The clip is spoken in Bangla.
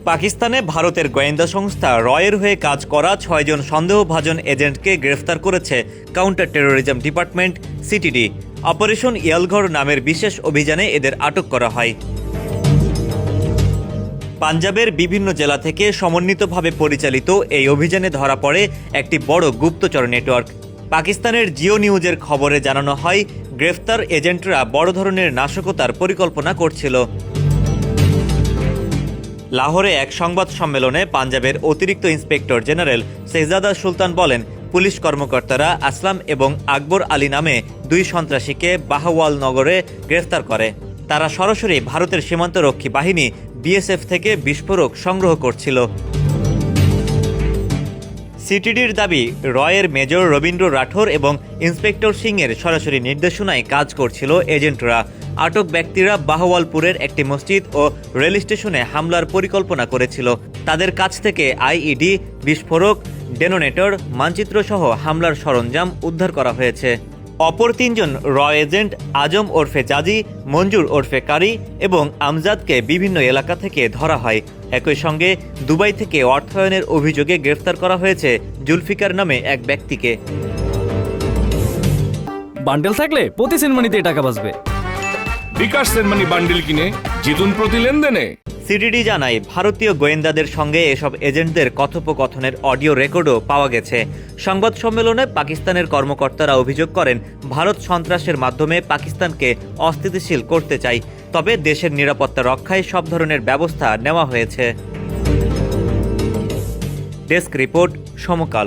পাকিস্তানে ভারতের গোয়েন্দা সংস্থা রয়ের হয়ে কাজ করা ৬ জন সন্দেহভাজন এজেন্টকে গ্রেফতার করেছে counter terrorism department CTD. Operation ইয়ালঘর নামের বিশেষ অভিযানে এদের আটক করা হয়। পাঞ্জাবের বিভিন্ন জেলা থেকে সমন্বিতভাবে পরিচালিত এই অভিযানে ধরা পড়ে একটি বড় গুপ্তচর নেটওয়ার্ক। পাকিস্তানের জিও নিউজের খবরে জানানো হয়, গ্রেফতার এজেন্টরা বড় ধরনের নাশকতার পরিকল্পনা করছিল। লাহোরে এক সংবাদ সম্মেলনে পাঞ্জাবের অতিরিক্ত ইন্সপেক্টর জেনারেল শেহজাদা সুলতান বলেন, পুলিশ কর্মকর্তারা আসলাম এবং আকবর আলী নামে 2 সন্ত্রাসীকে বাহাওয়াল নগরে গ্রেফতার করে। তারা সরাসরি ভারতের সীমান্তরক্ষী বাহিনী বিএসএফ থেকে বিস্ফোরক সংগ্রহ করছিল। সিটিডির দাবি, রয়ের মেজর রবীন্দ্র রাঠোর এবং ইন্সপেক্টর সিংয়ের সরাসরি নির্দেশনায় কাজ করছিল এজেন্টরা। আটক ব্যক্তিরা বাহওয়ালপুরের একটি মসজিদ ও রেল স্টেশনে হামলার পরিকল্পনা করেছিল। তাদের কাছ থেকে আইইডি, বিস্ফোরক, ডেটোনেটর, মানচিত্রসহ হামলার সরঞ্জাম উদ্ধার করা হয়েছে। অপর 3 জন র এজেন্ট আজম ওরফে জাজি, মঞ্জুর ওরফে কারি এবং আমজাদকে বিভিন্ন এলাকা থেকে ধরা হয়। একই সঙ্গে দুবাই থেকে অর্থায়নের অভিযোগে গ্রেফতার করা হয়েছে জুলফিকার নামে এক ব্যক্তিকে। বান্ডেল থাকলে প্রতি সেনমানিতে টাকা বাঁচবে। বিকাশ সেনমানি বান্ডেল কিনে জিতুন প্রতি লেনদেনে। সিটিডি জানায়, ভারতীয় গোয়েন্দাদের সঙ্গে এসব এজেন্টদের কথোপকথনের অডিও রেকর্ডও পাওয়া গেছে। সংবাদ সম্মেলনে পাকিস্তানের কর্মকর্তারা অভিযোগ করেন, ভারত সন্ত্রাসের মাধ্যমে পাকিস্তানকে অস্থিতিশীল করতে চায়, তবে দেশের নিরাপত্তা রক্ষায় সব ধরনের ব্যবস্থা নেওয়া হয়েছে। ডেস্ক রিপোর্ট, সমকাল।